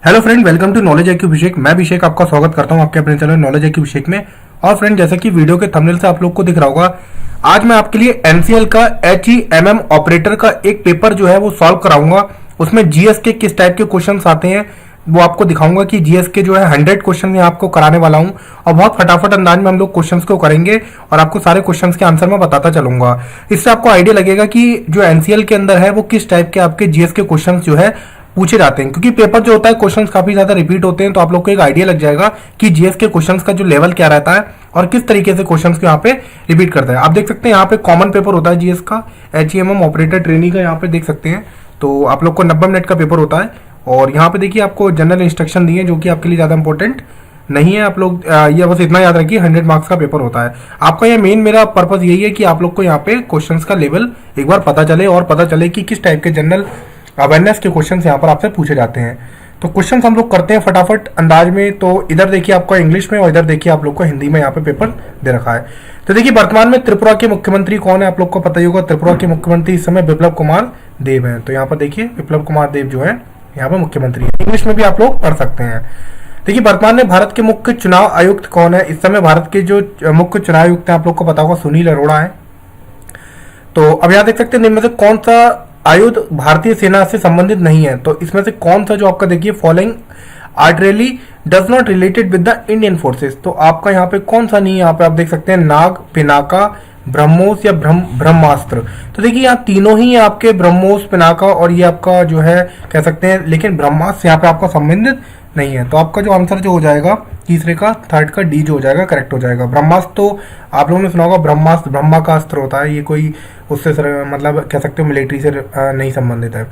Hello friend, welcome to knowledge IQ Abhishek. मैं अभिषेक आपका स्वागत करता हूं आपके अपने चैनल नॉलेज IQ अभिषेक में। और फ्रेंड, जैसा कि वीडियो के थंबनेल से आप लोग को दिख रहा होगा, आज मैं आपके लिए NCL का HEMM ऑपरेटर का एक पेपर जो है वो सॉल्व कराऊंगा। उसमें जीएस के किस टाइप के क्वेश्चंस आते हैं वो आपको दिखाऊंगा कि जीएस के जो है 100 क्वेश्चन मैं आपको कराने वाला हूं और बहुत फटाफट अंदाज में हम लोग क्वेश्चंस को करेंगे और आपको सारे क्वेश्चंस के आंसर मैं बताता चलूंगा। इससे आपको आइडिया लगेगा कि जो NCL के अंदर है वो किस टाइप के आपके जीएस के क्वेश्चंस जो है पूछे जाते हैं, क्योंकि पेपर जो होता है क्वेश्चंस काफी ज्यादा रिपीट होते हैं। तो आप लोग को एक आइडिया लग जाएगा कि जीएस के क्वेश्चंस का जो लेवल क्या रहता है और किस तरीके से क्वेश्चंस को यहाँ पे रिपीट करता है। आप देख सकते हैं यहाँ पे कॉमन पेपर होता है जीएस का, HEMM ऑपरेटर ट्रेनी का यहाँ पे देख सकते हैं। तो आप लोग को 90 मिनट का पेपर होता है और यहाँ पे देखिए आपको जनरल इंस्ट्रक्शन दिए जो कि आपके लिए ज्यादा इंपॉर्टेंट नहीं है। आप लोग ये बस इतना याद रखिए, 100 मार्क्स का पेपर होता है आपका। ये मेन मेरा पर्पज यही है कि आप लोग को यहाँ पे क्वेश्चंस का लेवल एक बार पता चले और पता चले कि किस टाइप के जनरल अवेयरनेस के क्वेश्चंस यहाँ पर आपसे पूछे जाते हैं। तो क्वेश्चंस हम लोग करते हैं फटाफट अंदाज में। तो इधर देखिए आपको इंग्लिश में और इधर देखिए आप लोग को हिंदी में यहाँ पे पेपर दे रखा है। तो देखिए वर्तमान में त्रिपुरा के मुख्यमंत्री कौन है, आप लोग को पता ही होगा। त्रिपुरा के मुख्यमंत्री इस समय बिप्लब कुमार देव हैं। तो यहाँ पर देखिए बिप्लब कुमार देव जो है यहाँ पर मुख्यमंत्री है। इंग्लिश में भी आप लोग पढ़ सकते हैं। देखिए वर्तमान में भारत के मुख्य चुनाव आयुक्त कौन है। इस समय भारत के जो मुख्य चुनाव आयुक्त है आप लोग को पता होगा, सुनील अरोड़ा है। तो अब यहाँ देख सकते हैं इनमें से कौन सा आयुध भारतीय सेना से संबंधित नहीं है। तो इसमें से कौन सा जो आपका देखिए following artillery does not related with the Indian forces. तो आपका यहाँ पे कौन सा नहीं है, यहाँ पे आप देख सकते हैं नाग, पिनाका, ब्रह्मोस या ब्रह्मास्त्र। तो देखिए यहाँ तीनों ही आपके ब्रह्मोस, पिनाका और ये आपका जो है कह सकते हैं, लेकिन ब्रह्मास्त्र यहाँ पे आपका संबंधित नहीं है। तो आपका जो आंसर जो हो जाएगा तीसरे का, थर्ड का डी जो हो जाएगा करेक्ट हो जाएगा। ब्रह्मास्त्र तो आप लोगों ने सुना होगा, ब्रह्मास्त्र ब्रह्मा का अस्त्र होता है। ये कोई उससे मतलब कह सकते हो मिलिट्री से नहीं संबंधित है।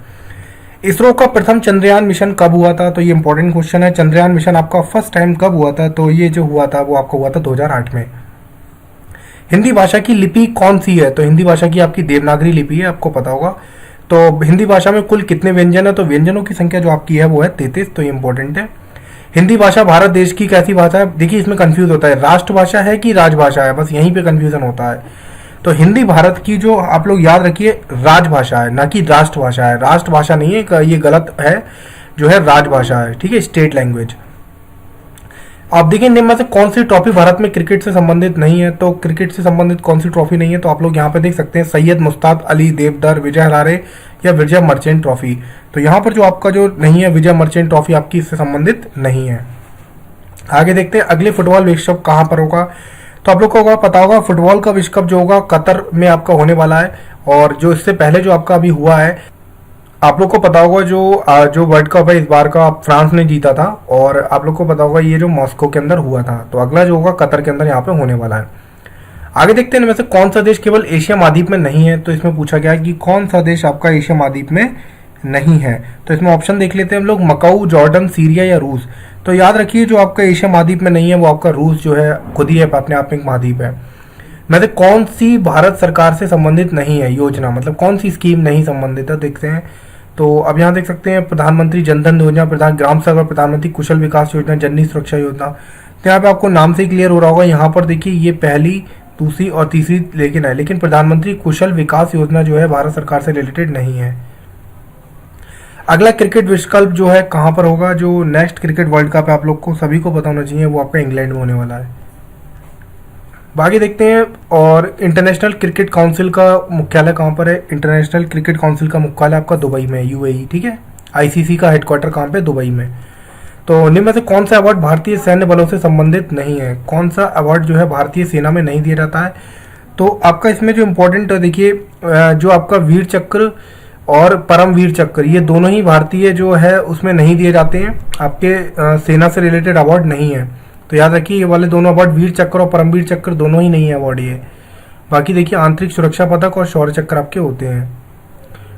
इसरो का प्रथम चंद्रयान मिशन कब हुआ था। तो ये इंपॉर्टेंट क्वेश्चन है। चंद्रयान मिशन आपका फर्स्ट टाइम कब हुआ था। तो ये जो हुआ था वो आपको हुआ था 2008 में। हिंदी भाषा की लिपि कौन सी है। तो हिंदी भाषा की आपकी देवनागरी लिपि है, आपको पता होगा। तो हिंदी भाषा में कुल कितने व्यंजन है। तो व्यंजनों की संख्या जो आपकी है वो है 33। तो ये इंपॉर्टेंट है। हिंदी भाषा भारत देश की कैसी भाषा है। देखिए इसमें कंफ्यूज होता है, राष्ट्रभाषा है कि राजभाषा है, बस यहीं पे कंफ्यूजन होता है। तो हिंदी भारत की जो आप लोग याद रखिए राजभाषा है, ना कि राष्ट्रभाषा है। राष्ट्रभाषा नहीं है, ये गलत है, जो है राजभाषा है, ठीक है, स्टेट लैंग्वेज। आप देखिए इनमें में से कौन सी ट्रॉफी भारत में क्रिकेट से संबंधित नहीं है। तो क्रिकेट से संबंधित कौन सी ट्रॉफी नहीं है। तो आप लोग यहाँ पे देख सकते हैं सैयद मुश्ताक अली देवधर, विजय हरारे या विजय मर्चेंट ट्रॉफी। तो यहाँ पर जो आपका जो नहीं है विजय मर्चेंट ट्रॉफी आपकी इससे संबंधित नहीं है। आगे देखते हैं अगले फुटबॉल विश्व कप कहाँ पर होगा। तो आप लोग को पता होगा फुटबॉल का विश्व कप जो होगा कतर में आपका होने वाला है। और जो इससे पहले जो आपका अभी हुआ है, आप लोग को पता होगा जो वर्ल्ड कप है इस बार का फ्रांस ने जीता था। और आप लोग को पता होगा ये जो मॉस्को के अंदर हुआ था। तो अगला जो होगा कतर के अंदर यहाँ पे होने वाला है। आगे देखते हैं इनमें से कौन सा देश केवल एशिया महाद्वीप में नहीं है। तो इसमें पूछा गया कि कौन सा देश आपका एशिया महाद्वीप में नहीं है। तो इसमें ऑप्शन देख लेते हैं हम लोग, मकाऊ, जॉर्डन, सीरिया या रूस। तो याद रखिए जो आपका एशिया महाद्वीप में नहीं है वो आपका रूस जो है खुद ही है अपने आप में एक महाद्वीप है। में से कौन सी भारत सरकार से संबंधित नहीं है योजना, मतलब कौन सी स्कीम नहीं संबंधित है, देखते हैं। तो अब यहाँ देख सकते हैं प्रधानमंत्री जनधन योजना, प्रधान ग्राम सभा, प्रधानमंत्री कुशल विकास योजना, जननी सुरक्षा योजना। तो यहाँ पे आपको नाम से ही क्लियर हो रहा होगा। यहाँ पर देखिए ये पहली, दूसरी और तीसरी लेकिन है, लेकिन प्रधानमंत्री कुशल विकास योजना जो है भारत सरकार से रिलेटेड नहीं है। अगला क्रिकेट विश्व कप जो है कहाँ पर होगा। जो नेक्स्ट क्रिकेट वर्ल्ड कप है आप लोग को सभी को पता होना चाहिए, वो आपका इंग्लैंड में होने वाला है। बाकी देखते हैं। और इंटरनेशनल क्रिकेट काउंसिल का मुख्यालय कहाँ पर है। इंटरनेशनल क्रिकेट काउंसिल का मुख्यालय आपका दुबई में, UAE, ठीक है। ICC का हेडक्वार्टर कहाँ पे, दुबई में। तो निम्न में से कौन सा अवार्ड भारतीय सैन्य बलों से संबंधित नहीं है। कौन सा अवार्ड जो है भारतीय सेना में नहीं दिया जाता है। तो आपका इसमें जो इम्पोर्टेंट है देखिए, जो आपका वीर चक्र और परमवीर चक्र, ये दोनों ही भारतीय जो है उसमें नहीं दिए जाते हैं। आपके सेना से रिलेटेड अवार्ड नहीं है। तो याद रखिए ये वाले दोनों अवार्ड, वीर चक्र और परमवीर चक्र, दोनों ही नहीं है अवार्ड ये। बाकी देखिए आंतरिक सुरक्षा पदक और शौर्य चक्र आपके होते हैं।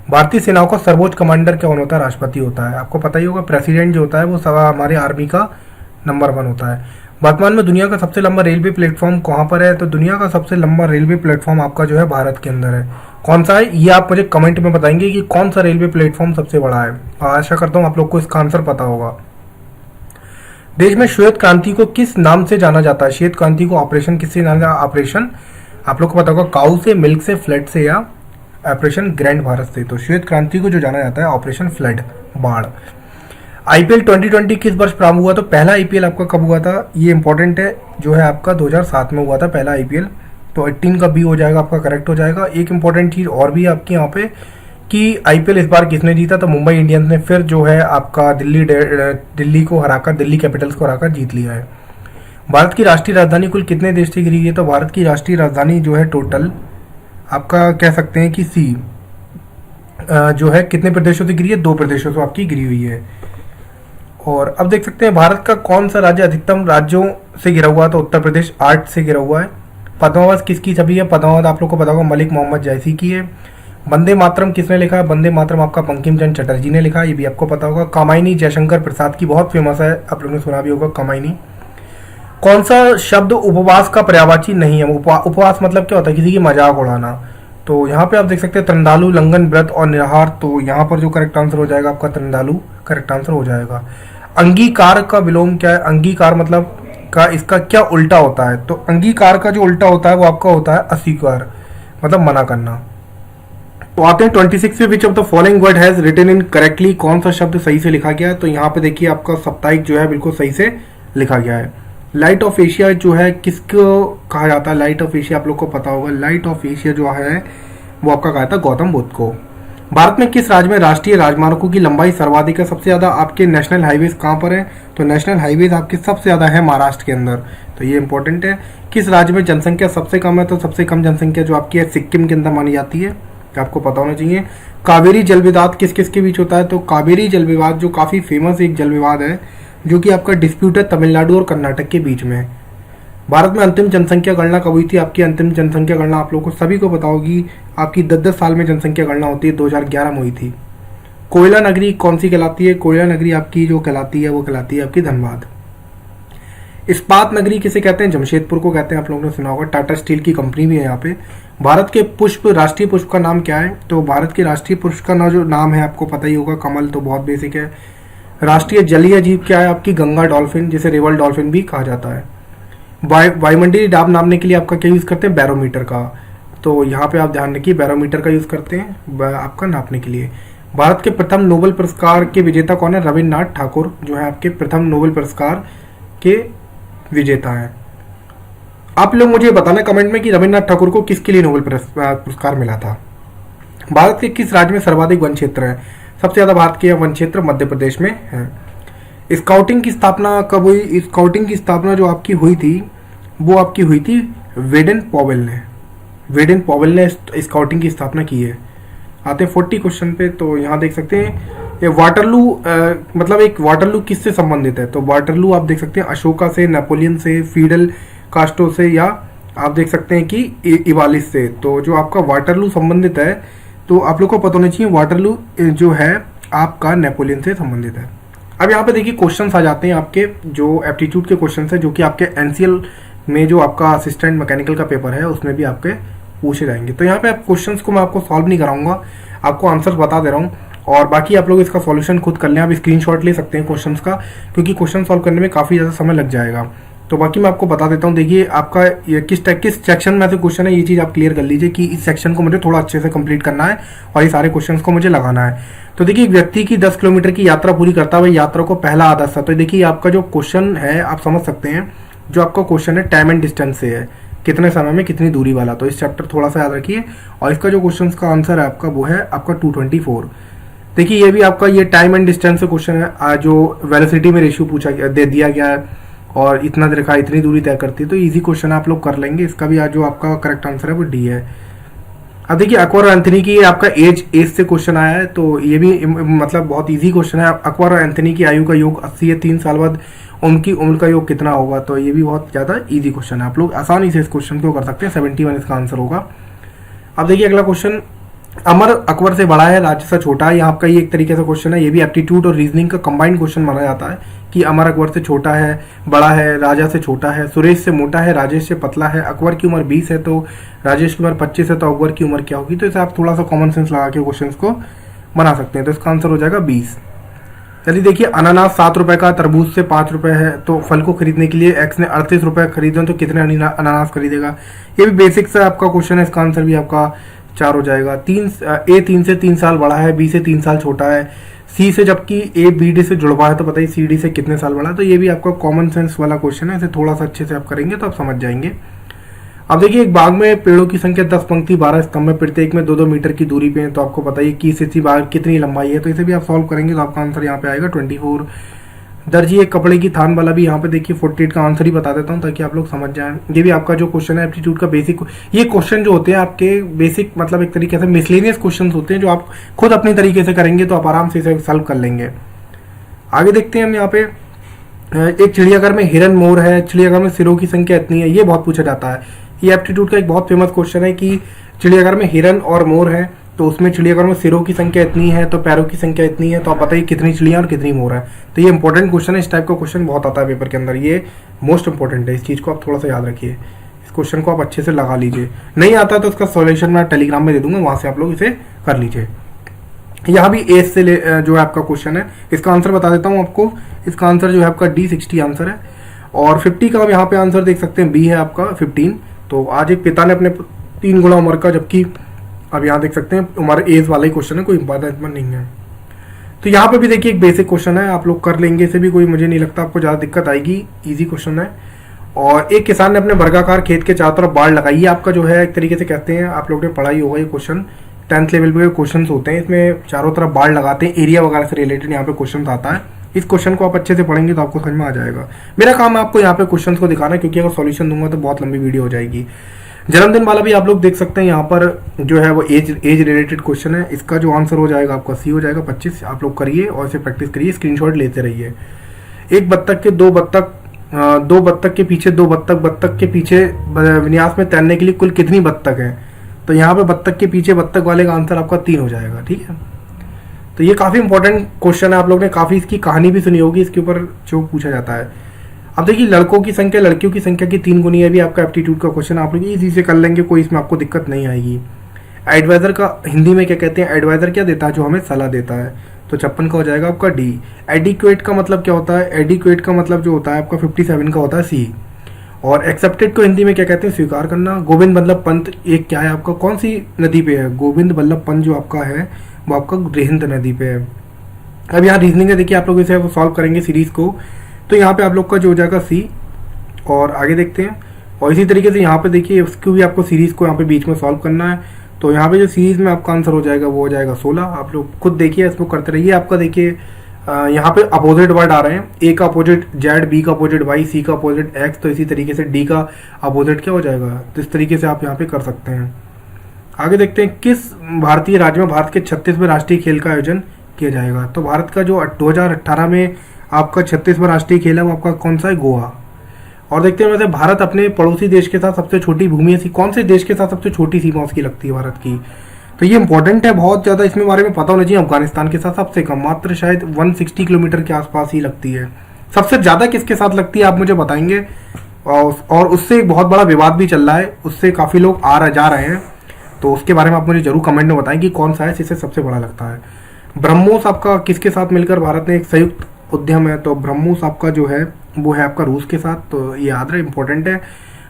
भारतीय सेनाओं का सर्वोच्च कमांडर कौन होता है, राष्ट्रपति होता है। आपको पता ही होगा प्रेसिडेंट जो होता है वो हमारे आर्मी का नंबर 1 होता है। वर्तमान में दुनिया का सबसे लंबा रेलवे प्लेटफॉर्म कहाँ पर है। तो दुनिया का सबसे लंबा रेलवे प्लेटफॉर्म आपका जो है भारत के अंदर है। कौन सा है ये आप मुझे कमेंट में बताएंगे कि कौन सा रेलवे प्लेटफॉर्म सबसे बड़ा है। आशा करता हूँ आप लोग को इसका आंसर पता होगा। देश में श्वेत क्रांति को किस नाम से जाना जाता है। श्वेत क्रांति को ऑपरेशन किससे जाना जाता है। ऑपरेशन आप लोग को पता होगा काऊ से, मिल्क से, फ्लड से या ऑपरेशन ग्रैंड भारत से। तो श्वेत क्रांति को जो जाना जाता है ऑपरेशन फ्लड, बाढ़। आईपीएल 2020 किस वर्ष प्रारंभ हुआ? तो पहला आईपीएल आपका कब हुआ था, ये इंपॉर्टेंट है, जो है आपका 2007 में हुआ था पहला आईपीएल। तो 18 का बी हो जाएगा आपका, करेक्ट हो जाएगा। एक इंपॉर्टेंट चीज और भी आपकी यहाँ पे कि आईपीएल इस बार किसने जीता? तो मुंबई इंडियंस ने फिर जो है आपका दिल्ली को हराकर, दिल्ली कैपिटल्स को हराकर जीत लिया है। भारत की राष्ट्रीय राजधानी कुल कितने देश से घिरी है? तो भारत की राष्ट्रीय राजधानी जो है टोटल आपका कह सकते हैं कि सी जो है कितने प्रदेशों से घिरी है? 2 प्रदेशों से आपकी घिरी हुई है। और अब देख सकते हैं भारत का कौन सा राज्य अधिकतम राज्यों से घिरा हुआ है? तो उत्तर प्रदेश 8 से घिरा हुआ है। पद्मावत किसकी छवि है? पद्मावत आप लोग को पता होगा मलिक मोहम्मद जैसी की है। वंदे मातरम किसने लिखा है? वंदे मातरम आपका बंकिम चंद्र चटर्जी ने लिखा है, ये भी आपको पता होगा। कामायनी जयशंकर प्रसाद की बहुत फेमस है, आप लोगों ने सुना भी होगा कामायनी। कौन सा शब्द उपवास का पर्यायवाची नहीं है? उपवास मतलब क्या होता है? किसी की मजाक उड़ाना। तो यहाँ पे आप देख सकते हैं त्रंदालु, लंगन, व्रत और निराहार। तो यहाँ पर जो करेक्ट आंसर हो जाएगा आपका त्रंदालु करेक्ट आंसर हो जाएगा। अंगीकार का विलोम क्या है? अंगीकार मतलब का इसका क्या उल्टा होता है? तो अंगीकार का जो उल्टा होता है वो आपका होता है अस्वीकार, मतलब मना करना। तो आते हैं 26 पे, which of the following word has written incorrectly? कौन सा शब्द सही से लिखा गया है? तो यहाँ पे देखिए आपका साप्ताहिक जो है बिल्कुल सही से लिखा गया है। लाइट ऑफ एशिया जो है किसको कहा जाता है? लाइट ऑफ एशिया आप लोग को पता होगा, लाइट ऑफ एशिया जो है वो आपका कहा था गौतम बुद्ध को। भारत में किस राज्य में राष्ट्रीय राजमार्गों की लंबाई सर्वाधिक है? सबसे ज्यादा आपके नेशनल हाईवेज कहाँ पर है? तो नेशनल हाईवेज आपके सबसे ज्यादा है महाराष्ट्र के अंदर, तो ये इंपॉर्टेंट है। किस राज्य में जनसंख्या सबसे कम है? तो सबसे कम जनसंख्या जो आपकी है सिक्किम के अंदर मानी जाती है, आपको पता होना चाहिए। कावेरी जल विवाद किस किस के बीच होता है? तो कावेरी जल विवाद जो काफी फेमस एक जल विवाद है, जो कि आपका डिस्प्यूट है तमिलनाडु और कर्नाटक के बीच में। भारत में अंतिम जनसंख्या गणना कब हुई थी? आपकी अंतिम जनसंख्या गणना आप लोगों को सभी को पता होगी, आपकी 10-10 साल में जनसंख्या गणना होती है, 2011 में हुई थी। कोयला नगरी कौन सी कहलाती है? कोयला नगरी आपकी जो कहलाती है वो कहलाती है आपकी धनबाद। इस्पात नगरी किसे कहते हैं? जमशेदपुर को कहते हैं, आप लोगों ने सुना होगा, टाटा स्टील की कंपनी भी है यहाँ पे। भारत के पुष्प, राष्ट्रीय पुष्प का नाम क्या है? तो भारत के राष्ट्रीय पुष्प का जो नाम है आपको पता ही होगा, कमल, तो बहुत बेसिक है। राष्ट्रीय जलीय जीव क्या है आपकी? गंगा डॉल्फिन, जिसे रिवर डॉल्फिन भी कहा जाता है। वायुमंडलीय दाब नापने के लिए आपका क्या यूज करते हैं? बैरोमीटर का। तो यहाँ पे आप ध्यान रखिए बैरोमीटर का यूज करते हैं आपका नापने के लिए। भारत के प्रथम नोबेल पुरस्कार के विजेता कौन है? रविन्द्रनाथ ठाकुर जो है आपके प्रथम नोबेल पुरस्कार के विजेता है। आप लोग मुझे बताना कमेंट में कि रविन्द्रनाथ ठाकुर को किसके लिए नोबेल पुरस्कार मिला था। भारत के किस राज्य में सर्वाधिक वन क्षेत्र है? सबसे ज्यादा भारत के वन क्षेत्र मध्य प्रदेश में है। स्काउटिंग की स्थापना कब हुई? स्काउटिंग की स्थापना जो आपकी हुई थी वो आपकी हुई थी वेडन पॉवेल ने। वेडन पॉवेल ने स्काउटिंग की स्थापना की है। आते हैं 40 क्वेश्चन पे। तो यहाँ देख सकते हैं ये वाटरलू मतलब एक वाटरलू किससे संबंधित है? तो वाटरलू आप देख सकते हैं अशोका से, नेपोलियन से, फीडल कास्ट्रो से, या आप देख सकते हैं कि इवालिस से। तो जो आपका वाटरलू संबंधित है तो आप लोग को पता होना चाहिए वाटरलू जो है आपका नेपोलियन से संबंधित है। अब यहाँ पे देखिए क्वेश्चंस आ जाते हैं आपके जो एप्टीट्यूड के क्वेश्चंस है, जो कि आपके एनसीएल में जो आपका असिस्टेंट मैकेनिकल का पेपर है उसमें भी आपके पूछे जाएंगे। तो यहाँ पे आप क्वेश्चंस को मैं आपको सॉल्व नहीं कराऊंगा, आपको आंसर बता दे रहा हूँ, और बाकी आप लोग इसका सॉल्यूशन खुद कर लें। आप स्क्रीनशॉट ले सकते हैं क्वेश्चंस का, क्योंकि क्वेश्चन सॉल्व करने में काफ़ी ज़्यादा समय लग जाएगा। तो बाकी मैं आपको बता देता हूँ। देखिए आपका ये किस सेक्शन में से क्वेश्चन है, ये चीज़ आप क्लियर कर लीजिए कि इस सेक्शन को मुझे थोड़ा अच्छे से कंप्लीट करना है और ये सारे क्वेश्चंस को मुझे लगाना है। तो देखिए एक व्यक्ति की 10 किलोमीटर की यात्रा पूरी करता हुआ यात्रा को पहला आधा सा। तो देखिए आपका जो क्वेश्चन है आप समझ सकते हैं, जो आपका क्वेश्चन है टाइम एंड डिस्टेंस से है, कितने समय में कितनी दूरी वाला। तो इस चैप्टर थोड़ा सा याद रखिए। और इसका जो क्वेश्चन का आंसर है आपका वो है आपका 224। देखिए ये भी आपका ये टाइम एंड डिस्टेंस से क्वेश्चन है, जो वेलोसिटी में रेशियो पूछा गया दे दिया गया है और इतना देखा इतनी दूरी तय करती है। तो इजी क्वेश्चन आप लोग कर लेंगे। इसका भी जो आपका करेक्ट आंसर है वो डी है। अब देखिए अकबर और एंथनी की आपका एज से क्वेश्चन आया है, तो ये भी मतलब बहुत इजी क्वेश्चन है। अकबर और एंथनी की आयु का योग 80 है, 3 साल बाद उनकी उम्र का योग कितना होगा? तो ये भी बहुत ज्यादा इजी क्वेश्चन है, आप लोग आसानी से इस क्वेश्चन को कर सकते हैं। 71 इसका आंसर होगा। अब देखिए अगला क्वेश्चन, अमर अकबर से बड़ा है, राजा से छोटा है। यहाँ आपका ये एक तरीके से क्वेश्चन है, ये भी एप्टीट्यूड और रीजनिंग का कंबाइंड क्वेश्चन माना जाता है कि अमर अकबर से छोटा है, बड़ा है, राजा से छोटा है, सुरेश से मोटा है, राजेश से पतला है। अकबर की उम्र 20 है तो राजेश की उम्र 25 है, तो अकबर की उम्र क्या होगी? तो इसे आप थोड़ा सा कॉमन सेंस लगा के क्वेश्चन को बना सकते हैं। तो इसका आंसर हो जाएगा 20। चलिए देखिए अनानास 7 रुपए का, तरबूज से 5 रुपए है, तो फल को खरीदने के लिए एक्स ने 38 रुपए खरीदे, तो कितने अनानास खरीदेगा? ये भी बेसिक से आपका क्वेश्चन है। इसका आंसर भी आपका 4 हो जाएगा। ए 3 से 3 साल बड़ा है, बी से 3 साल छोटा है, सी से जबकि ए बी डी से जुड़वा है तो बताइए सी डी से कितने साल बढ़ा। तो ये भी आपका कॉमन सेंस वाला क्वेश्चन है, इसे थोड़ा सा अच्छे से आप करेंगे तो आप समझ जाएंगे। अब देखिए एक बाग में पेड़ों की संख्या 10 पंक्ति 12 स्तंभ में प्रत्येक में 2-2 मीटर की दूरी पे है, तो आपको बताइए कि इसी बाग कितनी लंबाई है। तो इसे भी आप सॉल्व करेंगे तो आपका आंसर यहाँ पे आएगा 24। दर्जी एक कपड़े की थान वाला भी यहाँ पे देखिए 48 का आंसर ही बता देता हूँ ताकि आप लोग समझ जाएं। ये भी आपका जो क्वेश्चन है एप्टीट्यूड का बेसिक, ये क्वेश्चन जो होते हैं आपके बेसिक मतलब एक तरीके से मिसलेनियस क्वेश्चन होते हैं जो आप खुद अपनी तरीके से करेंगे तो आप आराम से इसे सॉल्व कर लेंगे। आगे देखते हैं हम यहाँ पे एक चिड़ियाघर में हिरन मोर है, चिड़ियाघर में सिरों की संख्या इतनी है, ये बहुत पूछा जाता है। ये एप्टीट्यूड का एक बहुत फेमस क्वेश्चन है कि चिड़ियाघर में हिरन और मोर है तो उसमें चिड़ियाघर में सिरों की संख्या इतनी है तो पैरों की संख्या इतनी है, तो आप बताइए कितनी चिड़िया और कितनी मोर है। तो ये इंपॉर्टेंट क्वेश्चन है, इस टाइप का क्वेश्चन बहुत आता है पेपर के अंदर, ये मोस्ट इंपॉर्टेंट है, इस चीज को आप थोड़ा सा याद रखिए, इस क्वेश्चन को आप अच्छे से लगा लीजिए। नहीं आता तो उसका सॉल्यूशन मैं टेलीग्राम में दे दूंगा, वहां से आप लोग इसे कर लीजिए। यहाँ भी ए से जो है आपका क्वेश्चन है, इसका आंसर बता देता हूँ आपको। इसका आंसर जो है आपका D60 आंसर है और 50 का आप यहाँ पे आंसर देख सकते हैं, बी है आपका 15। तो आज एक पिता ने अपने 3 गुना उम्र का, जबकि अब यहाँ देख सकते हैं हमारे एज वाला ही क्वेश्चन है, कोई इंपॉर्टेंट नहीं है। तो यहाँ पे भी देखिए एक बेसिक क्वेश्चन है, आप लोग कर लेंगे, इसे भी कोई मुझे नहीं लगता आपको ज़्यादा दिक्कत आएगी, इजी क्वेश्चन है। और एक किसान ने अपने वर्गाकार खेत के चारों तरफ बाड़ लगाई, ये आपका जो है एक तरीके से कहते हैं, आप लोग ने पढ़ा ही होगा ये क्वेश्चन, 10th लेवल पे क्वेश्चन होते हैं, इसमें चारों तरफ बाड़ लगाते हैं, एरिया वगैरह से रिलेटेड यहाँ पे क्वेश्चन आता है। इस क्वेश्चन को आप अच्छे से पढ़ेंगे तो आपको समझ में आ जाएगा। मेरा काम है आपको यहाँ पे क्वेश्चन को दिखाना, क्योंकि अगर सॉल्यूशन दूंगा तो बहुत लंबी वीडियो हो जाएगी। जन्मदिन वाला भी आप लोग देख सकते हैं, यहाँ पर जो है वो एज रिलेटेड क्वेश्चन है, इसका जो आंसर हो जाएगा आपका सी हो जाएगा 25। आप लोग करिए और इसे प्रैक्टिस करिए, स्क्रीनशॉट लेते रहिए। एक बत्तख के दो बत्तख के पीछे दो बत्तख के पीछे विन्यास में तैरने के लिए कुल कितनी बत्तख है। तो यहाँ पे बत्तख के पीछे बत्तख वाले का आंसर आपका 3 हो जाएगा, ठीक है। तो ये काफी इंपॉर्टेंट क्वेश्चन है, आप लोग ने काफी इसकी कहानी भी सुनी होगी, इसके ऊपर जो पूछा जाता है। अब देखिए लड़कों की संख्या लड़कियों की संख्या की 3 गुनी है, भी आपका एप्टीट्यूड का क्वेश्चन, आप लोग इजी से कर लेंगे, कोई इसमें आपको दिक्कत नहीं आएगी। एडवाइजर का हिंदी में क्या कहते हैं, एडवाइजर क्या देता है, जो हमें सलाह देता है। तो 56 का हो जाएगा आपका डी। एडिक्वेट का मतलब क्या होता है, एडिक्वेट का मतलब जो होता है आपका 57 का होता है सी। और एक्सेप्टेड को हिंदी में क्या कहते हैं, स्वीकार करना। गोविंद बल्लभ पंत एक क्या है आपका, कौन सी नदी पे है, गोविंद बल्लभ पंत जो आपका है वो आपका रिहिंद नदी पे है। अब यहाँ रीजनिंग है, देखिए आप लोग इसे सॉल्व करेंगे सीरीज को, तो यहाँ पे आप लोग का जो हो जाएगा सी। और आगे देखते हैं, और इसी तरीके से यहाँ पे देखिए उसको भी आपको सीरीज को यहाँ पे बीच में सॉल्व करना है। तो यहाँ पे जो सीरीज में आपका आंसर हो जाएगा वो हो जाएगा 16। आप लोग खुद देखिए, इसको करते रहिए। आपका देखिए यहाँ पे अपोजिट वर्ड आ रहे हैं, ए का अपोजिट जेड, बी का अपोजिट वाई, सी का अपोजिट एक्स, तो इसी तरीके से डी का अपोजिट क्या हो जाएगा। तो इस तरीके से आप यहाँ पे कर सकते हैं। आगे देखते हैं, किस भारतीय राज्य में भारत के 36वें राष्ट्रीय खेल का आयोजन किया जाएगा। तो भारत का जो 2018 में आपका 36वां राष्ट्रीय खेल है वो आपका कौन सा है, गोवा। और देखते हैं वैसे भारत अपने पड़ोसी देश के साथ सबसे छोटी भूमि ऐसी कौन से देश के साथ सबसे छोटी सीमा उसकी लगती है भारत की। तो ये इंपॉर्टेंट है बहुत ज्यादा, इसमें बारे में पता होना चाहिए। अफगानिस्तान के साथ सबसे कम, मात्र शायद 160 किलोमीटर के आसपास ही लगती है। सबसे ज्यादा किसके साथ लगती है आप मुझे बताएंगे। और उससे एक बहुत बड़ा विवाद भी चल रहा है, उससे काफी लोग जा रहे हैं, तो उसके बारे में आप मुझे जरूर कमेंट में बताएं कि कौन सा है जिससे सबसे बड़ा लगता है। ब्रह्मोस आपका किसके साथ मिलकर भारत ने एक संयुक्त उद्यम है, तो ब्रह्मोस आपका जो है वो है आपका रूस के साथ, तो ये याद रहे, इंपॉर्टेंट है।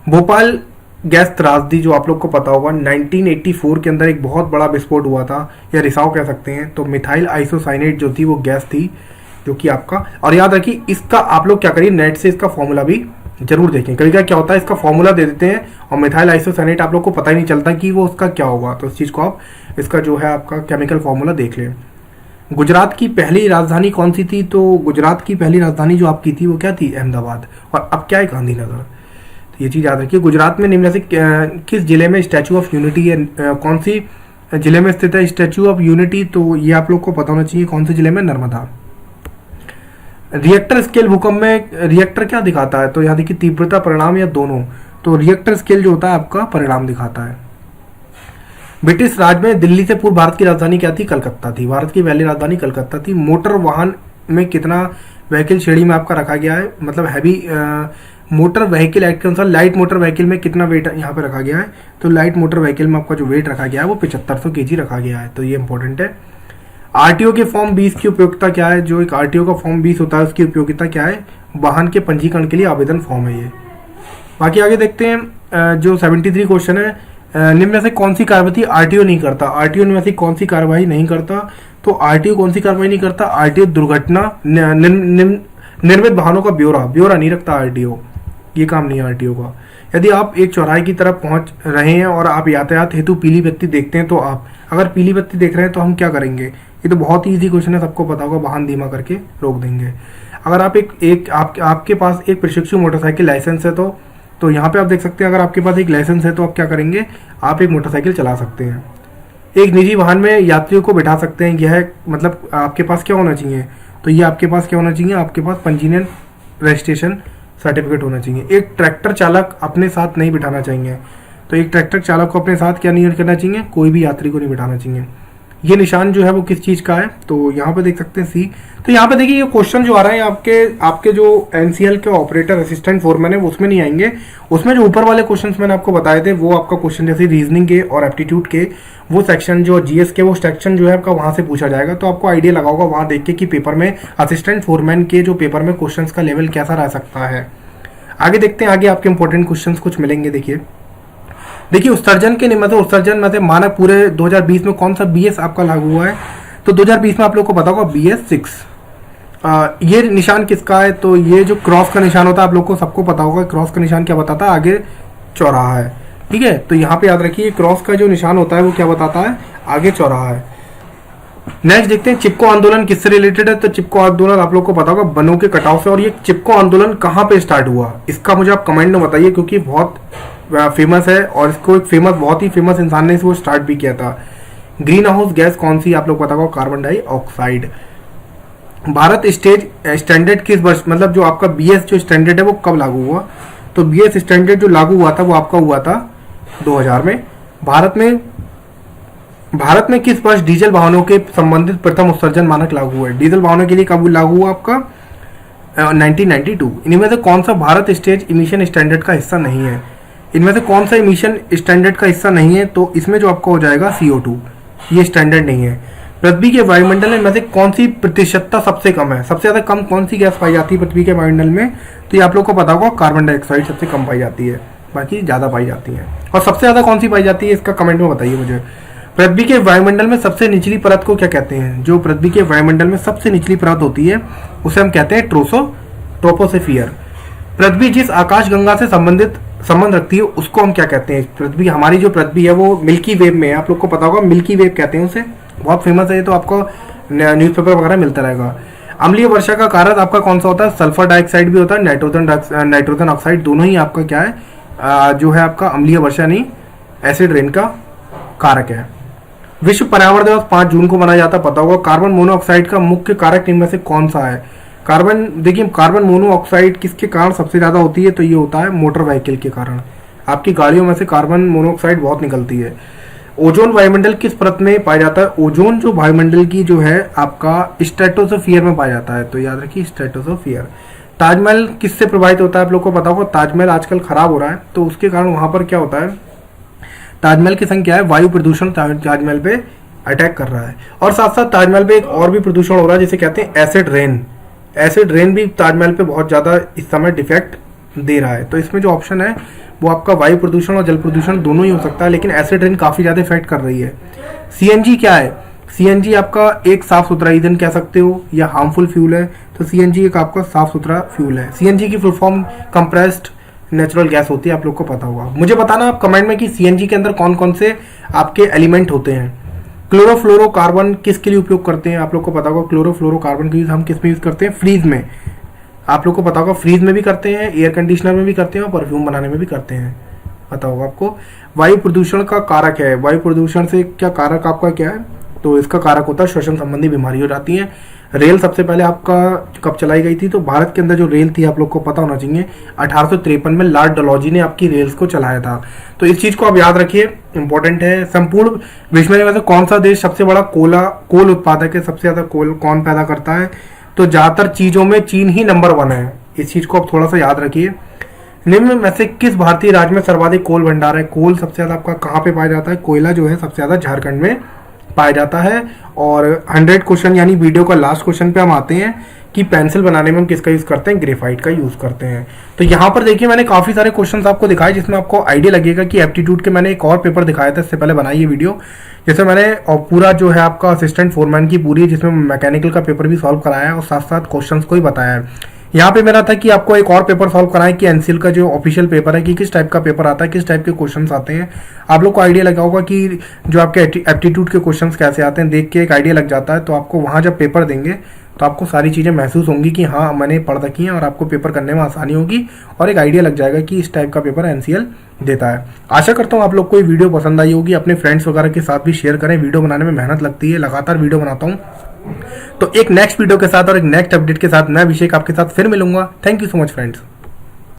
भोपाल गैस त्रासदी जो आप लोग को पता होगा 1984 के अंदर एक बहुत बड़ा विस्फोट हुआ था, या रिसाव कह सकते हैं। तो मिथाइल आइसोसाइनेट जो थी वो गैस थी जो कि आपका, और याद रखिए इसका आप लोग क्या करिए नेट से इसका फॉर्मूला भी जरूर देखें। कभी क्या होता है इसका फॉर्मूला दे देते हैं और मिथाइल आइसोसाइनेट आप लोग को पता ही नहीं चलता कि वो उसका क्या होगा, तो इस चीज को आप इसका जो है आपका केमिकल फॉर्मूला देख लें। गुजरात की पहली राजधानी कौन सी थी, तो गुजरात की पहली राजधानी जो आपकी थी वो क्या थी, अहमदाबाद, और अब क्या है गांधीनगर। तो ये चीज याद रखिए। गुजरात में निम्न से किस जिले में स्टैचू ऑफ यूनिटी है, कौन सी जिले में स्थित है स्टैचू ऑफ यूनिटी, तो ये आप लोग को पता होना चाहिए कौन से जिले में, नर्मदा। रिएक्टर स्केल भूकंप में रिएक्टर क्या दिखाता है, तो यहाँ देखिए तीव्रता, परिणाम या दोनों। तो रिएक्टर स्केल जो होता है आपका परिणाम दिखाता है। ब्रिटिश राज में दिल्ली से पूर्व भारत की राजधानी क्या थी, कलकत्ता थी। भारत की पहली राजधानी कलकत्ता थी। मोटर वाहन में कितना व्हीकल श्रेणी में आपका रखा गया है, मतलब हैवी मोटर व्हीकल एक्ट के अनुसार लाइट मोटर व्हीकल में कितना वेट यहाँ पे रखा गया है, तो लाइट मोटर व्हीकल में आपका जो वेट रखा गया है वो 7500 kg रखा गया है, तो ये इंपॉर्टेंट है। आरटीओ के फॉर्म 20 की उपयोगिता क्या है, जो एक आरटीओ का फॉर्म 20 होता है उसकी उपयोगिता क्या है, वाहन के पंजीकरण के लिए आवेदन फॉर्म है ये। बाकी आगे देखते हैं जो 73 क्वेश्चन है, निम्न में से कौन सी कार्रवाई आरटीओ नहीं करता? आरटीओ में से कौन सी कार्रवाई नहीं करता? तो आरटीओ कौन सी कार्रवाई नहीं करता? आरटीओ दुर्घटना निर्मित वाहनों का ब्यौरा नहीं रखता आरटीओ, ये काम नहीं है आरटीओ का। यदि आप एक चौराहे की तरफ पहुंच रहे हैं और आप यातायात हेतु पीली बत्ती देखते हैं, तो आप अगर पीली बत्ती देख रहे हैं तो हम क्या करेंगे? ये तो बहुत ही ईजी क्वेश्चन है, सबको पता होगा, वाहन धीमा करके रोक देंगे। अगर आप आपके पास एक प्रशिक्षु मोटरसाइकिल लाइसेंस है तो यहाँ पे आप देख सकते हैं, अगर आपके पास एक लाइसेंस है तो आप क्या करेंगे? आप एक मोटरसाइकिल चला सकते हैं। एक निजी वाहन में यात्रियों को बैठा सकते हैं, यह मतलब आपके पास क्या होना चाहिए? तो ये आपके पास क्या होना चाहिए? आपके पास पंजीयन रजिस्ट्रेशन सर्टिफिकेट होना चाहिए। एक ट्रैक्टर चालक अपने साथ नहीं बिठाना चाहिए, तो एक ट्रैक्टर चालक को अपने साथ क्या नहीं करना चाहिए? कोई भी यात्री को नहीं बिठाना चाहिए। ये निशान जो है वो किस चीज का है? तो यहाँ पे देख सकते हैं सी। तो यहाँ पे देखिए, ये क्वेश्चन जो आ रहा है आपके जो एनसीएल के ऑपरेटर असिस्टेंट फोरमैन है उसमें नहीं आएंगे। उसमें जो ऊपर वाले क्वेश्चंस मैंने आपको बताए थे वो आपका क्वेश्चन जैसे रीजनिंग के और एप्टीट्यूड के वो सेक्शन जो जीएस के वो सेक्शन जो है आपका वहां से पूछा जाएगा। तो आपको आइडिया लगा होगा वहां देख के कि पेपर में असिस्टेंट फोरमैन के जो पेपर में क्वेश्चन का लेवल कैसा रह सकता है। आगे देखते हैं, आगे आपके इंपॉर्टेंट क्वेश्चन कुछ मिलेंगे। देखिए उत्सर्जन के नियम से उत्सर्जन में से मानक पूरे 2020 में कौन सा बीएस आपका लागू हुआ है? तो 2020 में आप लोग को पता होगा BS 6। ये निशान किसका है? तो ये जो क्रॉस का निशान होता है आप लोग को सबको पता होगा, क्रॉस का निशान क्या बताता है? आगे चौराहा है, ठीक है। तो यहाँ पे याद रखिए क्रॉस का जो निशान होता है वो क्या बताता है? आगे चौराहा है। नेक्स्ट देखते हैं चिपको आंदोलन किससे रिलेटेड है? तो चिपको आंदोलन आप लोग को पता होगा वनों के कटाव से। और ये चिपको आंदोलन कहाँ पे स्टार्ट हुआ इसका मुझे आप कमेंट में बताइए, क्योंकि बहुत फेमस है और इसको एक बहुत ही फेमस इंसान ने इसको स्टार्ट भी किया था। ग्रीन हाउस गैस कौन सी आप लोग पता होगा? Carbon dioxide. Bharat stage standard किस वर्ष, मतलब जो आपका BS जो स्टैंडर्ड है वो कब लागू हुआ? तो BS स्टैंडर्ड जो लागू हुआ था वो आपका हुआ था 2000 में। भारत में किस वर्ष डीजल वाहनों के संबंधित प्रथम उत्सर्जन मानक लागू हुआ है? डीजल वाहनों के लिए कब लागू हुआ आपका? 1992। इनमें से कौन सा भारत स्टेज इमिशन स्टैंडर्ड का हिस्सा नहीं है? इनमें से कौन सा इमिशन स्टैंडर्ड का हिस्सा नहीं है? तो इसमें जो आपका हो जाएगा CO2, ये स्टैंडर्ड नहीं है। पृथ्वी के वायुमंडल में से कौन सी प्रतिशतता सबसे कम है? सबसे ज्यादा कम कौन सी गैस पाई जाती है पृथ्वी के वायुमंडल में? तो ये आप लोग को पता होगा कार्बन डाइऑक्साइड सबसे कम पाई जाती है, बाकी ज्यादा पाई जाती है। और सबसे ज्यादा कौन सी पाई जाती है इसका कमेंट में बताइए मुझे। पृथ्वी के वायुमंडल में सबसे निचली परत को क्या कहते हैं? जो पृथ्वी के वायुमंडल में सबसे निचली परत होती है उसे हम कहते हैं ट्रोपोस्फियर। पृथ्वी जिस आकाशगंगा से संबंध रखती है उसको हम क्या कहते हैं? पृथ्वी, हमारी जो पृथ्वी है वो मिल्की वेव में है, आप लोग को पता होगा मिल्की वेव कहते हैं उसे, बहुत फेमस है ये, तो आपको न्यूज़पेपर वगैरह मिलता रहेगा। अम्लीय वर्षा का कारक आपका कौन सा होता है? सल्फर डाइऑक्साइड भी होता है, नाइट्रोजन ऑक्साइड, दोनों ही आपका क्या है जो है आपका अम्लीय वर्षा नहीं एसिड रेन का कारक है। विश्व पर्यावरण दिवस 5 जून को मनाया जाता है, पता होगा। कार्बन मोनोऑक्साइड का मुख्य कारक इनमें से कौन सा है? देखिए कार्बन मोनोऑक्साइड किसके कारण सबसे ज्यादा होती है? तो ये होता है मोटर व्हीकल के कारण। आपकी गाड़ियों में से कार्बन मोनोऑक्साइड बहुत निकलती है। ओजोन वायुमंडल किस परत में पाया जाता है? ओजोन जो वायुमंडल की जो है आपका स्ट्रेटोस्फीयर में पाया जाता है, तो याद रखिए स्ट्रेटोस्फीयर। ताजमहल किससे प्रभावित होता है? आप लोग को पता होगा ताजमहल आजकल खराब हो रहा है, तो उसके कारण वहां पर क्या होता है? ताजमहल की संख्या है, वायु प्रदूषण ताजमहल पे अटैक कर रहा है। और साथ साथ ताजमहल पे एक और भी प्रदूषण हो रहा है जिसे कहते हैं एसिड रेन। एसिड रेन भी ताजमहल पे बहुत ज्यादा इस समय डिफेक्ट दे रहा है। तो इसमें जो ऑप्शन है वो आपका वायु प्रदूषण और जल प्रदूषण दोनों ही हो सकता है, लेकिन एसिड रेन काफी ज्यादा इफेक्ट कर रही है। CNG क्या है? CNG आपका एक साफ सुथरा ईंधन कह सकते हो या हार्मफुल फ्यूल है। तो CNG एक आपका साफ सुथरा फ्यूल है। CNG की full form compressed natural gas होती है, आप लोग को पता होगा। मुझे बताना आप कमेंट में कि CNG के अंदर कौन कौन से आपके एलिमेंट होते हैं। क्लोरोफ्लोरोकार्बन किसके लिए उपयोग करते हैं? आप लोग को पता होगा क्लोरोफ्लोरोकार्बन का यूज हम किस में यूज करते हैं? फ्रीज में। आप लोग को पता होगा फ्रीज में भी करते हैं, एयर कंडीशनर में भी करते हैं और परफ्यूम बनाने में भी करते हैं, पता होगा आपको। वायु प्रदूषण का कारक है, वायु प्रदूषण से क्या कारक आपका क्या है? तो इसका कारक होता है श्वसन संबंधी बीमारी हो जाती है। रेल सबसे पहले आपका कब चलाई गई थी? तो भारत के अंदर जो रेल थी आप लोग को पता होना चाहिए 1853 में लॉर्ड डलहौजी ने आपकी रेल्स को चलाया था। तो इस चीज को आप याद रखिए, इंपॉर्टेंट है। संपूर्ण विश्व में कौन सा देश सबसे बड़ा कोल उत्पादक है? सबसे ज्यादा कोल कौन पैदा करता है? तो ज्यादातर चीजों में चीन ही नंबर 1 है। इस चीज को आप थोड़ा सा याद रखिए। निम्न में से किस भारतीय राज्य में सर्वाधिक कोल भंडार है? कोल सबसे ज्यादा आपका कहाँ पे पाया जाता है? कोयला जो है सबसे ज्यादा झारखंड में पाया जाता है। और 100 क्वेश्चन यानी वीडियो का लास्ट क्वेश्चन पे हम आते हैं कि पेंसिल बनाने में हम किसका यूज़ करते हैं, ग्रेफाइट का यूज़ करते हैं। तो यहाँ पर देखिए मैंने काफ़ी सारे क्वेश्चंस आपको दिखाए जिसमें आपको आइडिया लगेगा कि एप्टीट्यूड के मैंने एक और पेपर दिखाया था इससे पहले बनाई ये वीडियो, जैसे मैंने और पूरा जो है आपका असिस्टेंट फोरमैन की पूरी जिसमें मैकेनिकल का पेपर भी सॉल्व कराया है और साथ साथ क्वेश्चन को ही बताया है। यहाँ पे मेरा था कि आपको एक और पेपर सॉल्व कराएं कि एनसीएल का जो ऑफिशियल पेपर है कि किस टाइप का पेपर आता है, किस टाइप के क्वेश्चंस आते हैं। आप लोग को आइडिया लगा होगा कि जो आपके एप्टीट्यूड के क्वेश्चंस कैसे आते हैं, देख के एक आइडिया लग जाता है। तो आपको वहाँ जब पेपर देंगे तो आपको सारी चीज़ें महसूस होंगी कि हाँ मैंने पढ़ रखी हैं और आपको पेपर करने में आसानी होगी और एक आइडिया लग जाएगा कि इस टाइप का पेपर एनसीएल देता है। आशा करता हूँ आप लोग को ये वीडियो पसंद आई होगी। अपने फ्रेंड्स वगैरह के साथ भी शेयर करें। वीडियो बनाने में मेहनत लगती है, लगातार वीडियो बनाता हूँ। तो एक नेक्स्ट वीडियो के साथ और एक नेक्स्ट अपडेट के साथ मैं अभिषेक आपके साथ फिर मिलूंगा। Thank you so much friends.